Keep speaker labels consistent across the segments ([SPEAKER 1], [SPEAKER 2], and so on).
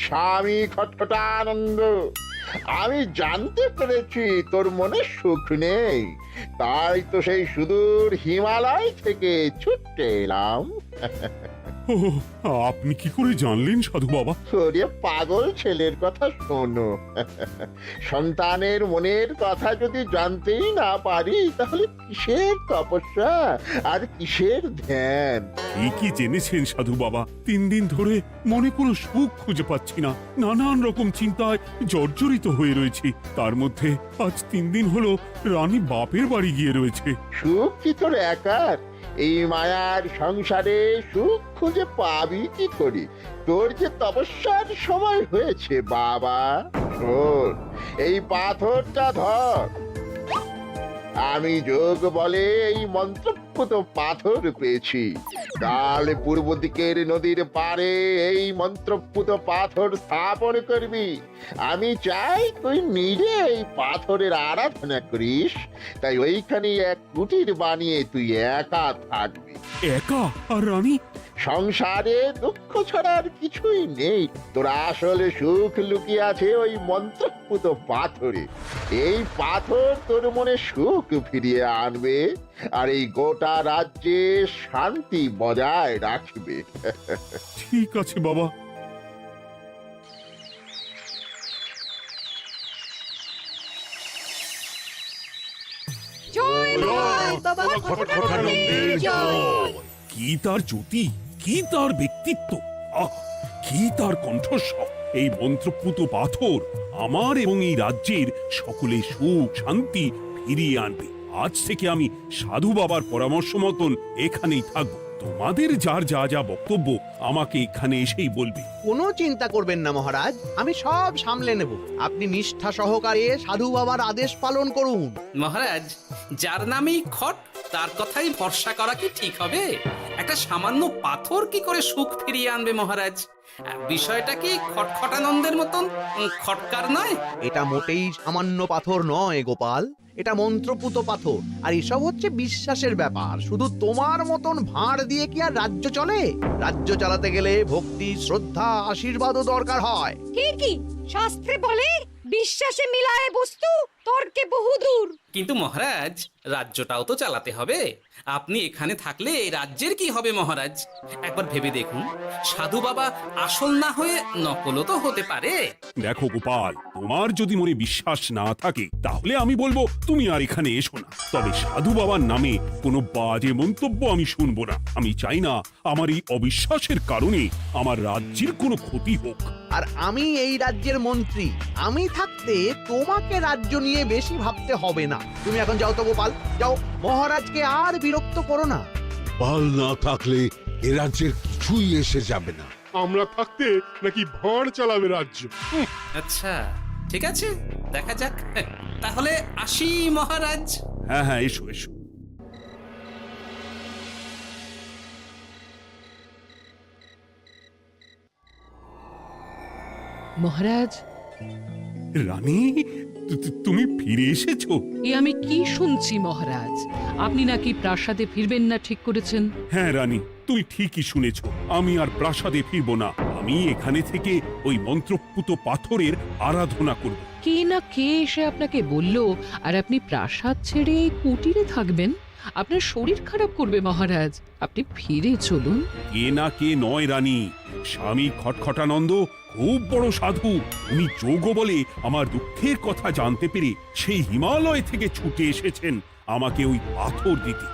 [SPEAKER 1] স্বামী খটখটানন্দ, আমি জানতে পেরেছি তোর মনে সুখ নেই, তাই তো সেই সুদূর হিমালয় থেকে ছুটে এলাম।
[SPEAKER 2] ও, আপনি কি করে জানলেন সাধু বাবা?
[SPEAKER 1] ওরে পাগল ছেলের কথা শোনো। সন্তানের মনের কথা যদি জানতেই না পারি, তাহলে কিসের তপস্যা আর কিসের ধ্যান?
[SPEAKER 2] কি জেনেছেন সাধু বাবা? 3 দিন ধরে মনে কোনো সুখ খুঁজে পাচ্ছি না, নানান রকম চিন্তায় জর্জরিত হয়ে রয়েছি। তার মধ্যে আজ 3 দিন হলো রানী বাপের বাড়ি গিয়ে রয়েছে।
[SPEAKER 1] সুখ কি তোর একার? এই মায়ার সংসারে সুখ খুঁজে পাবি কি করে? তোর যে তপস্যার সময় হয়েছে বাবা। শোন, এই পাথরটা ধর। আমি যোগ বলে এই মন্ত্রপুত পাথর পেয়েছি। কাল পূর্ব দিকের নদীর পারে এই মন্ত্রপুত পাথর স্থাপন করবি। আমি চাই তুই নিজে এই পাথরের আরাধনা করিস। তাই ওইখানে এক কুটির বানিয়ে তুই একা থাকবি।
[SPEAKER 2] একা? আর রানী?
[SPEAKER 1] সংসারে দুঃখ ছাড়া আর কিছুই নেই। তোর আসলে সুখ লুকিয়ে আছে ওই মন্ত্রপুত পাথরে। এই পাথর তোর মনে সুখ ফিরিয়ে আনবে আর এই গোটা রাজ্যে শান্তি বজায় রাখবে।
[SPEAKER 2] ঠিক আছে বাবা।
[SPEAKER 3] জয় বাবা খটখটানন্দের জয়।
[SPEAKER 2] কি তার জ্যোতি, কি তার ব্যক্তিত্ব, আহ, কি তার কণ্ঠস্বর! এই মন্ত্রপুত পাথর আমার এবং এই রাজ্যের সকলে সুখ শান্তি ফিরিয়ে আনবে। আজ থেকে আমি সাধু বাবার পরামর্শ মতন এখানেই থাকবো। তোমাদের যার যা যা বক্তব্য আমাকে এখানে এসেই বলবে।
[SPEAKER 4] কোনো চিন্তা করবেন না মহারাজ, আমি সব সামলে নেব। আপনি নিষ্ঠা সহকারে সাধু বাবার আদেশ পালন করুন।
[SPEAKER 5] মহারাজ, যার নামেই খট তার কথাই ভরসা করা কি ঠিক হবে? একটা সামান্য পাথর কি করে সুখ ফিরিয়ে আনবে মহারাজ? বিষয়টা কি খটখটানন্দের মতন খটকার নয়?
[SPEAKER 4] এটা মোটেই সামান্য পাথর নয় গোপাল, এটা মন্ত্রপুত পাথর। আর এসব হচ্ছে বিশ্বাসের ব্যাপার। শুধু তোমার মতন ভাঁড় দিয়ে কি আর রাজ্য চলে? রাজ্য চালাতে গেলে ভক্তি, শ্রদ্ধা, আশীর্বাদও দরকার হয়।
[SPEAKER 3] কি শাস্ত্রে বলে বিশ্বাসে মিলায় বস্তু, তর্কে বহুদূর।
[SPEAKER 5] কিন্তু মহারাজ, রাজ্যটাও তো চালাতে হবে। আপনি এখানে থাকলে এই রাজ্যের কি হবে মহারাজ? একবার ভেবে দেখুন, সাধু বাবা আসল না হয়ে নকলও তো হতে পারে।
[SPEAKER 2] দেখো গোপাল, তোমার যদি মনে বিশ্বাস না থাকে তাহলে আমি বলবো তুমি আর এখানে এসো না। তবে সাধু বাবার নামে কোনো বাজে মন্তব্য আমি শুনবো না। আমি চাই না আমার এই অবিশ্বাসের কারণে আমার রাজ্যের কোনো ক্ষতি হোক।
[SPEAKER 4] আর আমি এই রাজ্যের মন্ত্রী, আমি থাকতে তোমাকে রাজ্য নিয়ে বেশি ভাবতে হবে না। তুমি এখন যাও তো গোপাল, যাও। মহারাজকে আর বিরক্ত করো না।
[SPEAKER 6] পাল না থাকলে এ রাজ্যের কিছুই এসে যাবে না।
[SPEAKER 7] আমরা থাকতে নাকি ভাঁড় চালাবে রাজ্য?
[SPEAKER 5] আচ্ছা, ঠিক আছে, দেখা যাক। তাহলে আসি মহারাজ।
[SPEAKER 2] হ্যাঁ হ্যাঁ, এসো এসো।
[SPEAKER 8] মহারাজ,
[SPEAKER 2] রানী, তুমি ফিরে এসেছো?
[SPEAKER 8] এ আমি কি শুনছি মহারাজ? আপনি নাকি প্রাসাদে ফিরবেন না ঠিক করেছেন?
[SPEAKER 2] হ্যাঁ রানী, তুমি ঠিকই শুনেছো। আমি আর প্রাসাদে ফিরবো না। আমি এখানে থেকে ওই মন্ত্রপুত পাথরের আরাধনা করব।
[SPEAKER 8] কে না কে এসে আপনাকে বলল আর আপনি প্রাসাদ ছেড়ে এই কুটিরে থাকবেন? আপনার শরীর খারাপ করবে মহারাজ, আপনি ফিরে চলুন।
[SPEAKER 2] কে না কে নয় রানী, স্বামী খটখটানন্দ খুব বড় সাধু। উনি যোগ বলে আমার দুঃখের কথা জানতে পেরে সেই হিমালয় থেকে ছুটে এসেছেন আমাকে ওই পাথর দিতে।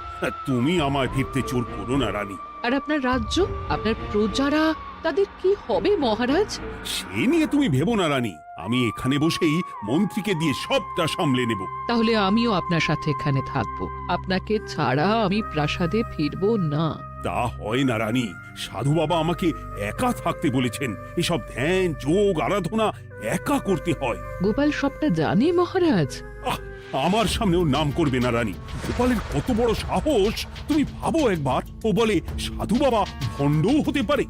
[SPEAKER 2] তুমি আমায় ফিরতে জোর করো না রানী।
[SPEAKER 8] আর আপনার রাজ্য, আপনার প্রজারা, তাদের কি হবে মহারাজ?
[SPEAKER 2] সে নিয়ে তুমি ভেবো না রানী, আমি এখানে বসেই মন্ত্রীকে দিয়ে সবটা সামলে নেব।
[SPEAKER 8] তাহলে আমিও আপনার সাথে এখানে থাকবো। আপনাকে ছাড়া আমি প্রাসাদে ফিরবো না।
[SPEAKER 2] তা হয় না রানী, সাধু বাবা আমাকে একা থাকতে বলেছেন। এসব ধ্যান যোগ আরাধনা একা করতে হয়।
[SPEAKER 8] গোপাল সবটা জানে মহারাজ।
[SPEAKER 2] আহ, আমার সামনেও নাম করবে না রানী। গোপালের কত বড় সাহস তুমি ভাবো একবার। ও বলে সাধু বাবা ভণ্ডও হতে পারে।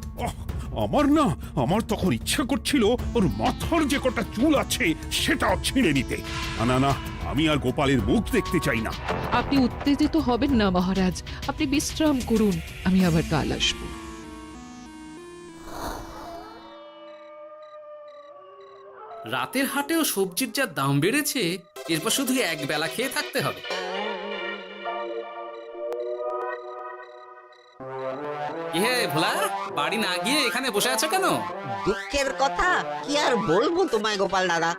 [SPEAKER 2] আমার তখন ইচ্ছা করছিল ওর মাথার যে কটা চুল আছে সেটাও ছিঁড়ে নিতে। না না, আমি আর গোপালের মুখ দেখতে চাই না।
[SPEAKER 8] আপনি উত্তেজিত হবেন না মহারাজ, আপনি বিশ্রাম করুন, আমি আবার কাল আসবো।
[SPEAKER 5] রাতের হাটেও সবজির যা দাম বেড়েছে, এরপর শুধু এক বেলা খেয়ে থাকতে হবে। কি হে ভোলা, বাড়ি না গিয়ে এখানে বসে আছো কেন?
[SPEAKER 9] দুঃখের কথা কি আর বলবো তোমায় গোপাল দাদা।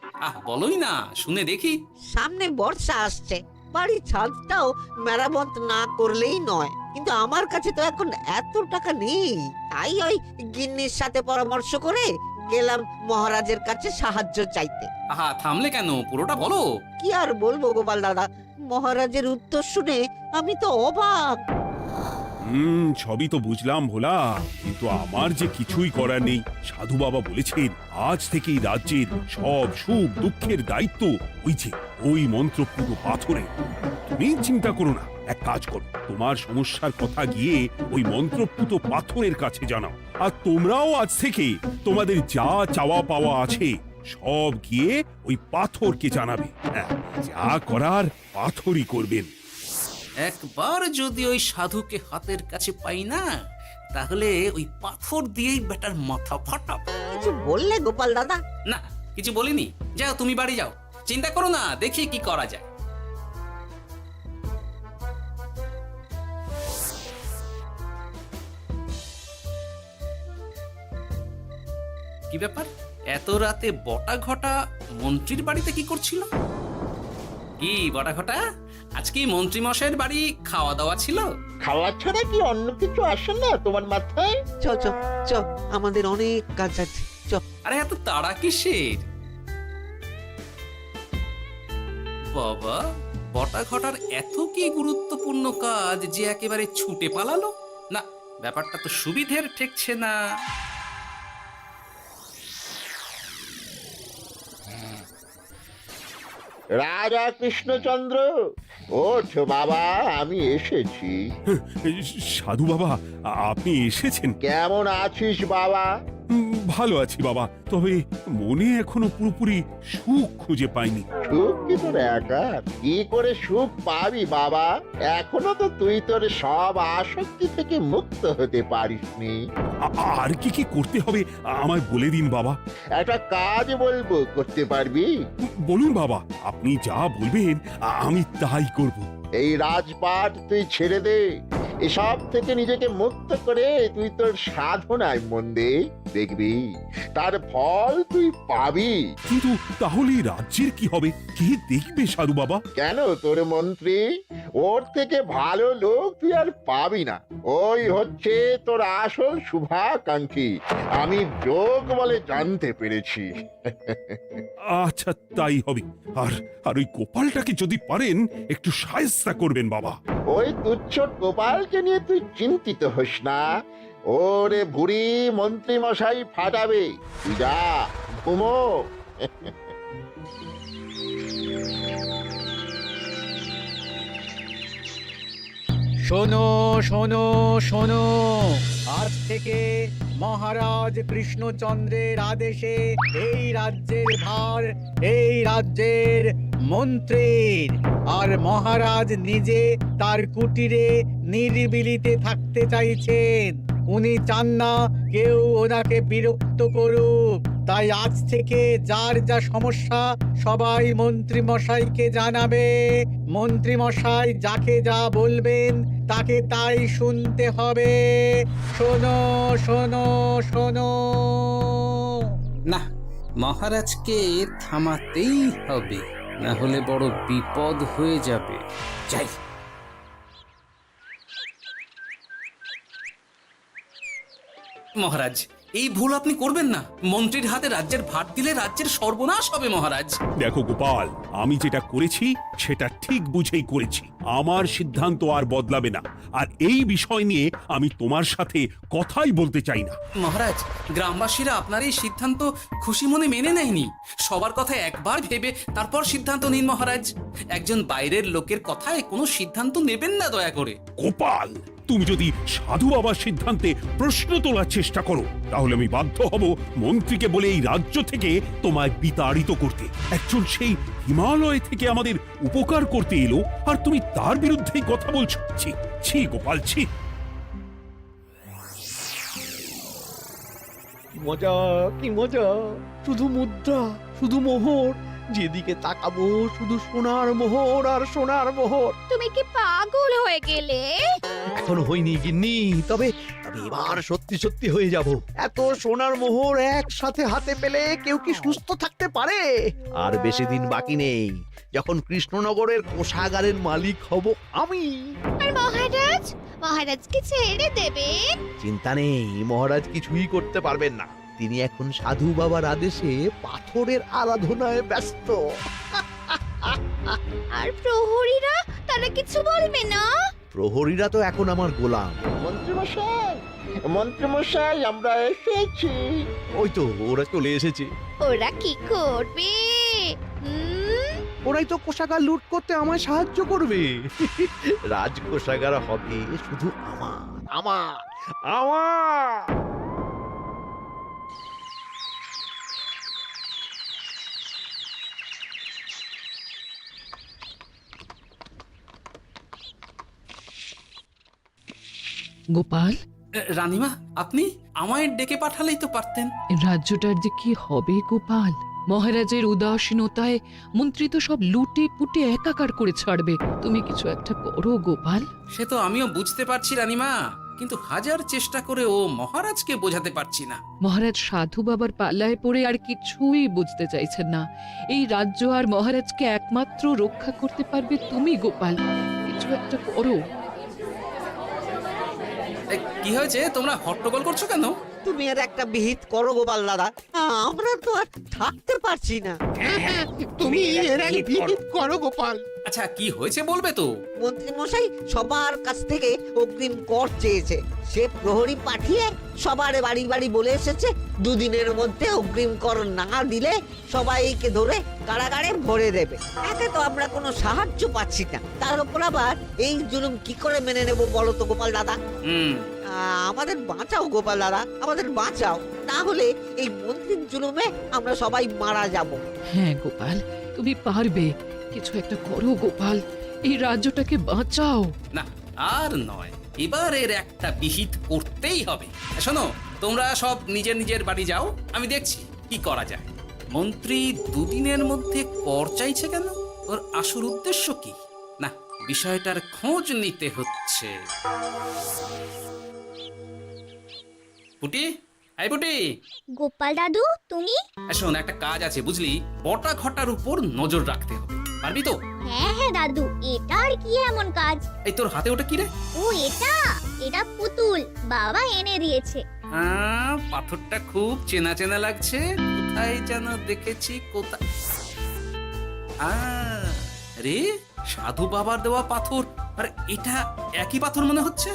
[SPEAKER 5] বলোই না, শুনে দেখি।
[SPEAKER 9] সামনে বর্ষা আসছে, বাড়ির ছাদটাও মেরামত না করলেই নয়। কিন্তু আমার কাছে তো এখন এত টাকা নেই, তাই ওই গিন্নির সাথে পরামর্শ করে গেলাম মহারাজের কাছে সাহায্য চাইতে।
[SPEAKER 5] থামলে কেন, পুরোটা বলো।
[SPEAKER 9] কি আর বলবো গোপাল দাদা, মহারাজের উত্তর শুনে আমি তো অবাক।
[SPEAKER 2] সবই তো বুঝলাম ভোলা, কিন্তু আমার যে কিছুই করার নেই। সাধু বাবা বলেছেন আজ থেকেই রাজ্যের সব সুখ দুঃখের দায়িত্ব ওই মন্ত্রপুত পাথরে। তুমি চিন্তা করো না, এক কাজ করো, তোমার সমস্যার কথা গিয়ে ওই মন্ত্রপুত পাথরের কাছে জানাও। আর তোমরাও আজ থেকে তোমাদের যা চাওয়া পাওয়া আছে সব গিয়ে ওই পাথরকে জানাবে। হ্যাঁ, যা করার পাথরই করবেন।
[SPEAKER 5] একবার যদি ওই সাধুকে হাতের কাছে পাই না, তাহলে ওই পাথর দিয়েই বেটার মাথা ফাটাব।
[SPEAKER 9] কিছু বললে গোপাল দাদা?
[SPEAKER 5] না, কিছু বলিনি। যাও, তুমি বাড়ি যাও, চিন্তা করো না, দেখি কি করা যায়। কি ব্যাপার, এত রাতে বটা ঘটা মন্ত্রীর বাড়িতে কি করছিল? কি বটা ঘটা, আজকে মন্ত্রী মশাইয়ের বাড়ি খাওয়া দাওয়া ছিল?
[SPEAKER 1] খাওয়া ছাড়া কি অন্য কিছু আসে না তোমার মাথায়?
[SPEAKER 9] চ চ চ, আমাদের অনেক কাজ আছে, চ।
[SPEAKER 5] আরে এত তাড়া কিসের? বাবা, বটা ঘটার এত কি গুরুত্বপূর্ণ কাজ যে একেবারে ছুটে পালালো? না, ব্যাপারটা তো সুবিধের ঠেকছে না।
[SPEAKER 1] রাজা কৃষ্ণচন্দ্র, ওঠ বাবা, আমি এসেছি।
[SPEAKER 2] সাধু বাবা, আপনি এসেছেন?
[SPEAKER 1] কেমন আছিস বাবা?
[SPEAKER 2] ভালো আছি বাবা, তবে মনে এখনো পুরোপুরি সুখ খুঁজে পাইনি।
[SPEAKER 1] সুখ কি তোর একার? কি করে সুখ পাবি বাবা? এখনো তো তুই তোর সব আসক্তি থেকে মুক্ত হতে পারিসনি।
[SPEAKER 2] আর কি কি করতে হবে আমায় বলে দিন বাবা।
[SPEAKER 1] একটা কাজ বলবো, করতে পারবি?
[SPEAKER 2] বলুন বাবা, আপনি যা বলবেন আমি তাই করব।
[SPEAKER 1] এই রাজপাট তুই ছেড়ে দে, এসব থেকে নিজেকে মুক্ত করে তুই তোর সাধনায় মন দে, দেখবি তার ফল তুই পাবি।
[SPEAKER 2] কিন্তু তাহলে রাজ্যের কি হবে? কে দেখবে সাধু বাবা?
[SPEAKER 1] কেন, তোর মন্ত্রী, ওর থেকে ভালো লোক তুই আর পাবি না। ওই হচ্ছে তোর আসল শুভাকাঙ্ক্ষী, আমি যোগ বলে জানতে পেরেছি।
[SPEAKER 2] আচ্ছা, তাই হবে। আর আর ওই গোপালটাকে যদি পারেন একটু সাহায্য করবেন বাবা।
[SPEAKER 1] ওই তুচ্ছ গোপালকে নিয়ে তুই চিন্তিত হোস না, ওরে ভুড়ি মন্ত্রী মশাই ফাটাবে। তুই যা, ঘুমো।
[SPEAKER 10] শোনো শোনো শোনো, আজ থেকে মহারাজ কৃষ্ণচন্দ্রের আদেশে এই রাজ্যের ভার এই রাজ্যের মন্ত্রীর। আর মহারাজ নিজে তার কুটিরে নিরিবিলিতে থাকতে চাইছেন। উনি চান না কেউ ওনাকে বিরক্ত করুক। তাই আজ থেকে যার যা সমস্যা সবাই মন্ত্রী মশাইকে জানাবে। মন্ত্রী মশাই যাকে যা বলবেন তাকে তাই শুনতে হবে। শোনো শোনো শোনো।
[SPEAKER 5] না, মহারাজকে থামাতেই হবে, না হলে বড় বিপদ হয়ে যাবে। যাই। মহারাজ, এই ভুল আপনি করবেন না। মন্ত্রীর হাতে রাজ্যের ভার দিলে রাজ্যের সর্বনাশ হবে মহারাজ।
[SPEAKER 2] দেখো গোপাল, আমি যেটা করেছি সেটা ঠিক বুঝেই করেছি। আমার সিদ্ধান্ত আর বদলাবে না। আর এই বিষয় নিয়ে আমি তোমার সাথে কথাই বলতে চাই না।
[SPEAKER 5] মহারাজ, গ্রামবাসীরা আপনার এই সিদ্ধান্ত খুশি মনে মেনে নেয়নি। সবার কথা একবার ভেবে তারপর সিদ্ধান্ত নিন মহারাজ। একজন বাইরের লোকের কথায় কোনো সিদ্ধান্ত নেবেন না দয়া করে।
[SPEAKER 2] গোপাল, তুমি যদি সাধু বাবার সিদ্ধান্তে প্রশ্ন তোলার চেষ্টা করো তাহলে আমি বাধ্য হব মন্ত্রীকে বলে এই রাজ্য থেকে তোমায় বিতাড়িত করতে। একজন সেই হিমালয় থেকে আমাদের উপকার করতে এলো আর তুমি তার বিরুদ্ধেই কথা বলছো। ছি ছি গোপাল, ছি।
[SPEAKER 4] মজা, কি মজা! শুধু মুদ্রা, শুধু মোহর, যেদিকে তাকাবো শুধু সোনার মোহর আর সোনার মোহর।
[SPEAKER 3] তুমি কি পাগল হয়ে গেলে?
[SPEAKER 4] এখনো হয়নি গিন্নি, তবে এবার সত্যি সত্যি হয়ে যাব। এত সোনার মোহর একসাথে হাতে পেলে কেউ কি সুস্থ থাকতে পারে? আর বেশি দিন বাকি নেই যখন কৃষ্ণনগরের কোষাগারের মালিক হব আমি।
[SPEAKER 3] আর মহারাজ, মহারাজকে ছেড়ে দেবেন?
[SPEAKER 4] চিন্তা নেই, মহারাজ কিছুই করতে পারবেন না। তিনি এখন সাধু বাবার আদেশে পাথরের আরাধনায় ব্যস্ত।
[SPEAKER 3] আর প্রহরীরা, তারা কিছু বলবে না?
[SPEAKER 4] প্রহরীরা তো এখন আমার গোলাম।
[SPEAKER 1] মন্ত্রীমশাই, মন্ত্রীমশাই, আমরা এসেছি।
[SPEAKER 4] ওই তো ওরা চলে এসেছে।
[SPEAKER 3] ওরা কি করবে?
[SPEAKER 4] ওরাই তো কোষাগার লুট করতে আমায় সাহায্য করবে। রাজ কোষাগার হবে শুধু আমার, আমার, আমার।
[SPEAKER 8] গোপাল,
[SPEAKER 5] রানীমা, আপনি আমায় ডেকে পাঠালেই তো পারতেন।
[SPEAKER 8] রাজ্যটার যে কি হবে গোপাল? মহারাজের উদাসীনতায় মন্ত্রী তো সব লুটে পুটে একাকার করে ছাড়বে। তুমি কিছু একটা করো গোপাল।
[SPEAKER 5] সে তো আমিও বুঝতে পারছি রানীমা, কিন্তু হাজার চেষ্টা করে ও মহারাজকে বোঝাতে পারছি না।
[SPEAKER 8] মহারাজ সাধু বাবার পাল্লায় পড়ে আর কিছুই বুঝতে চাইছেন না। এই রাজ্য আর মহারাজকে একমাত্র রক্ষা করতে পারবে তুমি গোপাল। কিছু একটা করো।
[SPEAKER 5] কি হয়েছে, তোমরা হট্টগোল করছো কেন?
[SPEAKER 9] তুমি আর একটা বিহিত করো গোপাল দাদা, আমরা তো আর থাকতে পারছি না।
[SPEAKER 7] তুমি এর এক বিহিত করো গোপাল।
[SPEAKER 5] আচ্ছা, কি হয়েছে বলবে তো?
[SPEAKER 9] মন্ত্রী মশাই সবার কাছ থেকে অগ্রিম কর চেয়েছে। সে প্রহরী পাঠিয়ে সবার বাড়ি বাড়ি বলে এসেছে দুদিনের মধ্যে অগ্রিম কর না দিলে সবাইকে ধরে কারাগারে ভরে দেবে। একে তো আমরা কোনো সাহায্য পাচ্ছি না, তার উপর আবার এই জুলুম কি করে মেনে নেব বলো তো গোপাল দাদা? আমাদের বাঁচাও গোপাল দাদা, আমাদের বাঁচাও, না হলে এই মন্ত্রীর জুলুমে আমরা সবাই মারা যাব।
[SPEAKER 8] হ্যাঁ গোপাল, তুমি পারবে। কিছু একটা করো গোপাল, এই রাজ্যটাকে বাঁচাও।
[SPEAKER 5] না, আর নয়, এবার এর একটা বিহিত করতেই হবে। শোনো, তোমরা সব নিজের নিজের বাড়ি যাও, আমি দেখছি কি করা যায়। মন্ত্রী দুদিনের মধ্যে কর চাইছে কেন? ওর আসল উদ্দেশ্য কি? না, বিষয়টার খোঁজ নিতে হচ্ছে। পুটি, এই পুটি।
[SPEAKER 3] গোপাল দাদু, তুমি?
[SPEAKER 5] শোন, একটা কাজ আছে বুঝলি, বটা ঘটার উপর নজর রাখতে হবে। পারবি তো?
[SPEAKER 3] হ্যাঁ হ্যাঁ দাদু, এটা আর কি এমন কাজ?
[SPEAKER 5] এই তোর হাতে ওটা কি রে?
[SPEAKER 3] ও এটা পুতুল, বাবা এনে দিয়েছে।
[SPEAKER 5] পাথরটা খুব চেনা চেনা লাগছে, কোথায় যেন দেখেছি। কোথায়? রে, সাধু বাবার দেওয়া পাথর। আর এটা একই পাথর মনে হচ্ছে।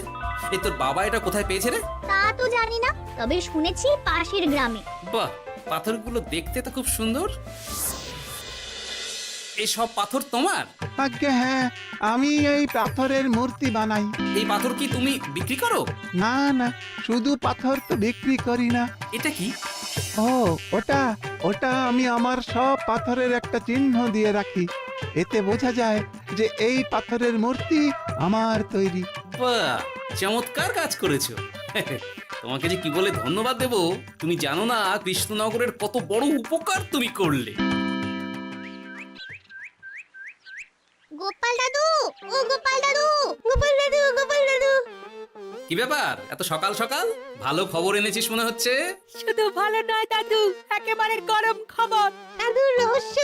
[SPEAKER 5] এই তোর বাবা এটা কোথায় পেয়েছে রে?
[SPEAKER 3] তা তো জানি না, তবে শুনেছি পাশের গ্রামে।
[SPEAKER 5] বাহ, পাথরগুলো দেখতে তো খুব সুন্দর। এই সব পাথর তোমার?
[SPEAKER 11] আজ্ঞে হ্যাঁ, আমি এই পাথরের মূর্তি বানাই।
[SPEAKER 5] এই পাথর কি তুমি বিক্রি করো?
[SPEAKER 11] না না, শুধু পাথর তো বিক্রি করি না।
[SPEAKER 5] এটা কি?
[SPEAKER 11] ও, ওটা আমি আমার সব পাথরের একটা চিহ্ন দিয়ে রাখি। এতে বোঝা যায় যে এই পাথরের মূর্তি আমার তৈরি।
[SPEAKER 5] বাহ, চমৎকার কাজ করেছো। তোমাকে যে কি বলে ধন্যবাদ দেব তুমি জানো না। কৃষ্ণনগরের কত বড় উপকার তুমি করলে।
[SPEAKER 3] গোপাল দাদু, ও গোপাল দাদু, গোপাল দাদু, গোপাল দাদু।
[SPEAKER 5] কি ব্যাপার, এত সকাল সকাল? ভালো খবর এনেছিস মনে হচ্ছে।
[SPEAKER 3] শুধু ভালো নয় দাদু, একেবারে গরম খবর। দাদু, রহস্য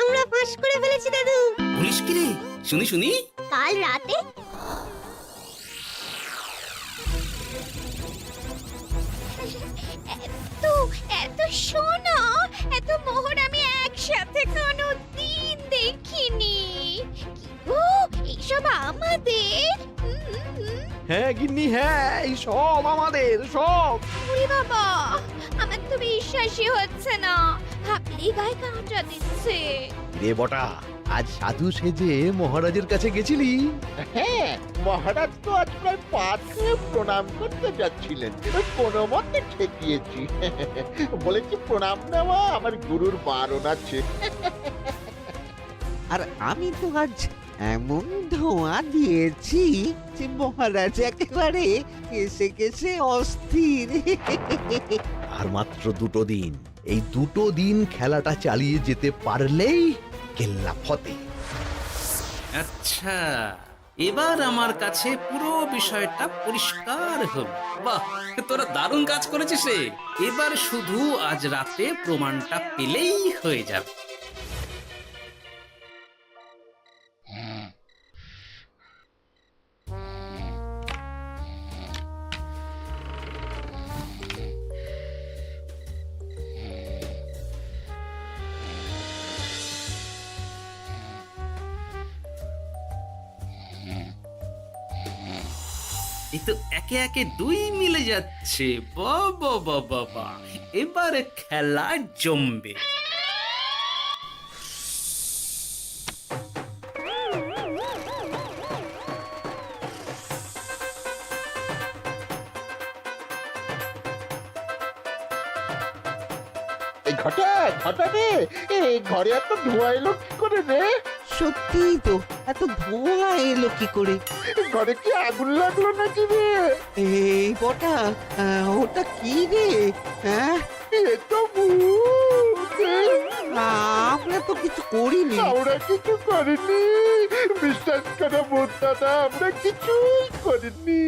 [SPEAKER 3] আমরা ফাঁস করে ফেলেছি দাদু।
[SPEAKER 5] বলিস কি রে? শুনি শুনি।
[SPEAKER 3] কাল রাতে এত সোনা, এত মোহর আমি একসাথে কোনোদিন দেখিনি। ও, এইসব আমাদের?
[SPEAKER 4] হ্যাঁ গিন্নি, হ্যাঁ, এই সব আমাদের, সব।
[SPEAKER 3] ওরে বাবা, আমার তো বিশ্বাসই হচ্ছে না, ভাবলেই গায়ে কাঁটা দিচ্ছে।
[SPEAKER 4] রে বটা, আজ সাধু সেজে মহারাজের কাছে গেছিলি?
[SPEAKER 1] হ্যাঁ, মহারাজ তো আজ প্রায় পা ছুঁয়ে প্রণাম করতে যাচ্ছিলেন, কোনো মতে ঠেকিয়েছি। বলেছি প্রণাম নেওয়া আমার গুরুর বারণ আছে।
[SPEAKER 9] আর আমি তো আজ এমন ধোঁয়া দিয়েছি যে মহারাজ একেবারে কেসে কেসে অস্থির।
[SPEAKER 4] আর মাত্র 2 দিন। এই 2 দিন খেলাটা চালিয়ে যেতে পারলেই কেল্লা ফতে।
[SPEAKER 5] আচ্ছা, এবার আমার কাছে পুরো বিষয়টা পরিষ্কার হলো। বাহ, তোরা দারুণ কাজ করেছিস রে। এবার শুধু আজ রাতে প্রমাণটা পেলেই হয়ে যাবে। এই তো একে একে 2 মিলে যাচ্ছে। বাবা বাবা বাবা, এবার খেলা জমবে।
[SPEAKER 1] এই ঘটা ঘটা রে, এই ঘরে এত ধোঁয়া এলো কি করে রে?
[SPEAKER 9] সত্যিই তো, এত ধোঁয়া এলো কি করে?
[SPEAKER 1] ঘরে কি আগুন লাগলো নাকি রে?
[SPEAKER 9] এই বটা, ওটা কি রে? হ্যাঁ,
[SPEAKER 1] এ তো ভূত।
[SPEAKER 9] আমরা তো কিছু করিনি।
[SPEAKER 1] আমরা কিছু করিনি, বিশ্বাস করো ভূত দাদা, আমরা কিছুই করিনি।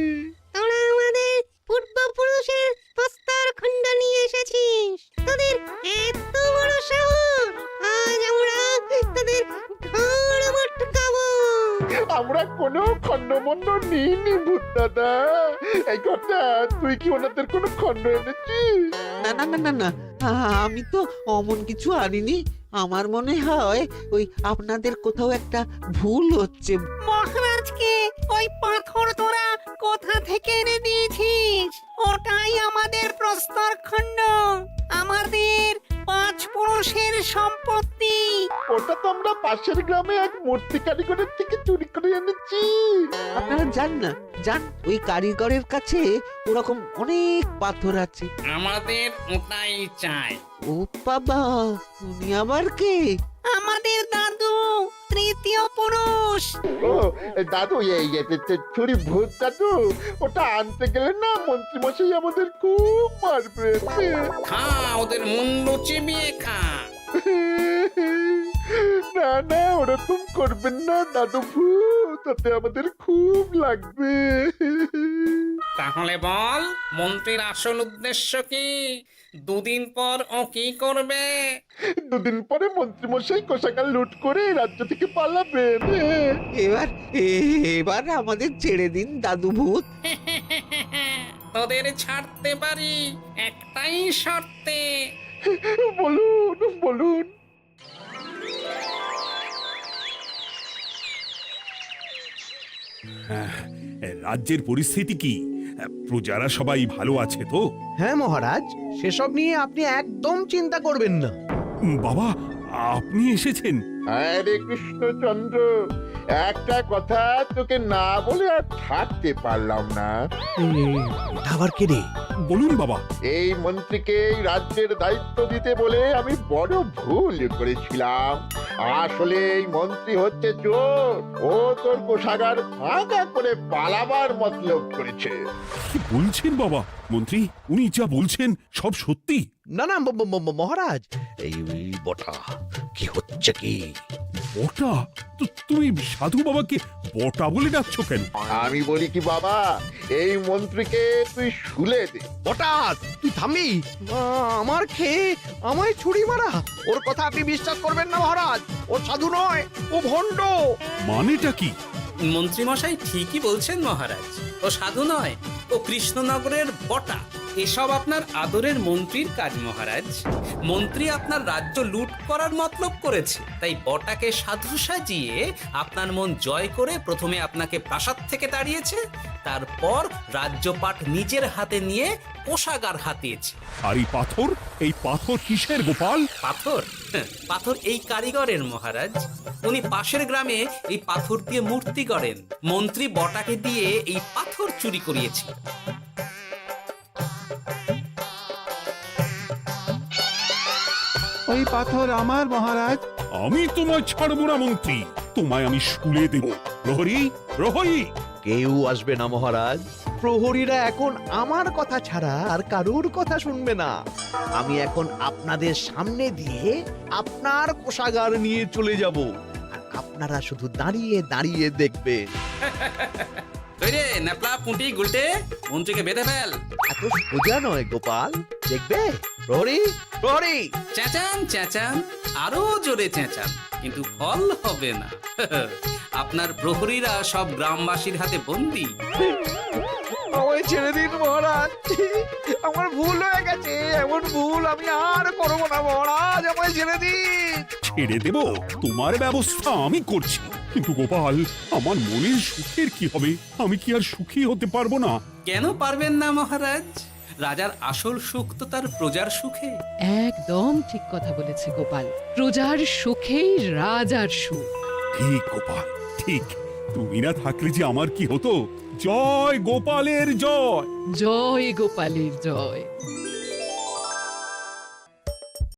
[SPEAKER 3] তোরা আমাদের পূর্বপুরুষের প্রস্তর খণ্ড নিয়ে এসেছিস। তোদের এত বড় সাহস! আজ আমরা তোদের ঘাড় মটকাবো।
[SPEAKER 1] আমরা কোনো খণ্ডমণ্ড নিইনি ভূত দাদা। এই কথা, তুই কি ওনাদের কোনো খণ্ড এনেছিস?
[SPEAKER 9] না না না না না, আমি তো অমন কিছু আনিনি। আমার মনে হয় ওই আপনাদের কোথাও একটা ভুল হচ্ছে।
[SPEAKER 3] মহারাজকে ওই পাথর তোরা কোথা থেকে এনে দিয়েছিস? ওটাই আমাদের প্রস্তর খণ্ড, আমাদের 5 পুরুষের সম্পত্তি।
[SPEAKER 1] ওটা তো আমরা পাশের গ্রামে এক মূর্তি কারিগরের থেকে চুরি করে এনেছি।
[SPEAKER 9] আপনারা যান না, যান, ওই কারিগরের কাছে ওরকম অনেক পাথর আছে।
[SPEAKER 5] আমাদের ওটাই চাই।
[SPEAKER 9] ও বাবা, উনি আবার কে?
[SPEAKER 3] আমাদের দাদু, তৃতীয় পুরুষ।
[SPEAKER 1] ও দাদু, এই চুরি ভূত দাদু, ওটা আনতে গেলে না মন্ত্রী মশাই আমাদের খুব মারবে।
[SPEAKER 5] খা, ওদের মুন্ডু চিবিয়ে খা।
[SPEAKER 1] না না, ওরকম করবেন না দাদু ভূত, তাতে আমাদের খুব লাগবে।
[SPEAKER 5] তাহলে বল, মন্ত্রীর আসল উদ্দেশ্য কি? 2 দিন পর ও কি করবে?
[SPEAKER 1] 2 দিন পরে মন্ত্রী মশাই কোষাগার লুট করে রাজ্য থেকে পালাবেন।
[SPEAKER 9] এবার আমাদের ছেড়ে দিন দাদু ভূত।
[SPEAKER 5] তোদের ছাড়তে পারি একটাই শর্তে।
[SPEAKER 1] বলুন বলুন।
[SPEAKER 2] রাজ্যের পরিস্থিতি কি? প্রজারা সবাই ভালো আছে তো?
[SPEAKER 4] হ্যাঁ মহারাজ, সেসব নিয়ে আপনি একদম চিন্তা করবেন না।
[SPEAKER 2] বাবা, আপনি এসেছেন?
[SPEAKER 1] আরে কৃষ্ণচন্দ্র, একটা কথা তোকে না বলে আর থাকতে পারলাম না।
[SPEAKER 4] আবার কে রে?
[SPEAKER 2] বলুন বাবা।
[SPEAKER 1] এই মন্ত্রীকে এই রাজ্যের দায়িত্ব দিতে বলে আমি বড় ভুল করেছিলাম। আসলে এই মন্ত্রী হচ্ছে চোর। ও তোর কোষাগার ভাঙা করে পালাবার মতলব করেছে।
[SPEAKER 2] কি বলছেন বাবা? মন্ত্রী, উনি যা বলছেন সব সত্যি?
[SPEAKER 4] না না মহারাজ, এই বটা কি হচ্ছে কি?
[SPEAKER 2] বটা? তো তুমি সাধু বাবাকে বটা বলে ডাকছো কেন?
[SPEAKER 1] আমি বলি কি বাবা, এই মন্ত্রীকে তুই শুলে দে।
[SPEAKER 4] বটা, তুই থামবি? আমার খেয়ে আমায় ছুরি মারা? ওর কথা আপনি বিশ্বাস করবেন না মহারাজ। ও সাধু নয়, ও ভণ্ড।
[SPEAKER 2] মানেটা কি?
[SPEAKER 5] মন্ত্রী মশাই ঠিকই বলছেন মহারাজ। ও সাধু নয়, ও কৃষ্ণনগরের বটা। এসব আপনার আদরের মন্ত্রীর কাজ মহারাজ। মন্ত্রী আপনার রাজ্য লুট করার মতলব করেছে, তাই বটাকে সাধু সাজিয়ে আপনার মন জয় করে প্রথমে আপনাকে প্রাসাদ থেকে তাড়িয়েছে, তারপর রাজ্যপাট নিজের হাতে নিয়ে কোষাগার হাতিয়েছে।
[SPEAKER 2] আর এই পাথর? এই পাথর কিসের গোপাল?
[SPEAKER 5] পাথর? পাথর এই কারিগরের মহারাজ। উনি পাশের গ্রামে এই পাথর দিয়ে মূর্তি গড়েন। মন্ত্রী বটাকে দিয়ে এই পাথর চুরি করিয়েছে।
[SPEAKER 11] ওই পাথর আমার মহারাজ।
[SPEAKER 2] আমি তোমায় ছাড়বো না মন্ত্রী, তোমায় আমি শুলে দেব। প্রহরী, প্রহরী!
[SPEAKER 4] কেউ আসবে না মহারাজ, প্রহরীরা এখন আমার কথা ছাড়া আর কারোর কথা শুনবে না। আমি এখন আপনাদের সামনে দিয়ে আপনার কোষাগার নিয়ে চলে যাব, আর আপনারা শুধু দাঁড়িয়ে দাঁড়িয়ে দেখবেন।
[SPEAKER 5] রে ন্যাপলা পুঁটি গুলটে মন্ত্রীকে বেঁধে ফেল।
[SPEAKER 4] এত সোজা নয় গোপাল, দেখবে? প্রহরী, প্রহরী!
[SPEAKER 5] চেঁচান চেঁচান, আরো জোরে চেঁচান, কিন্তু ফল হবে না। আপনার প্রহরীরা সব গ্রামবাসীর হাতে বন্দী।
[SPEAKER 4] আমায় ছেড়ে দিন মহারাজ, আমার ভুল হয়ে গেছে, এমন ভুল আমি আর করবো না মহারাজ, আমায় ছেড়ে দিন।
[SPEAKER 2] ছেড়ে দেব? তোমার ব্যবস্থা আমি করছি। কিন্তু গোপাল, আমার মনের সুখের কি হবে? আমি কি আর সুখী হতে পারবো না?
[SPEAKER 5] কেন পারবেন না মহারাজ? রাজার আসল সুখ তো তার প্রজার সুখে।
[SPEAKER 8] একদম ঠিক কথা বলেছে গোপাল, প্রজার সুখেই রাজার সুখ।
[SPEAKER 2] ঠিক গোপাল, ঠিক। তুমি না থাকলে যে আমার কি হতো? জয় গোপালের জয়।
[SPEAKER 8] জয় গোপালের জয়।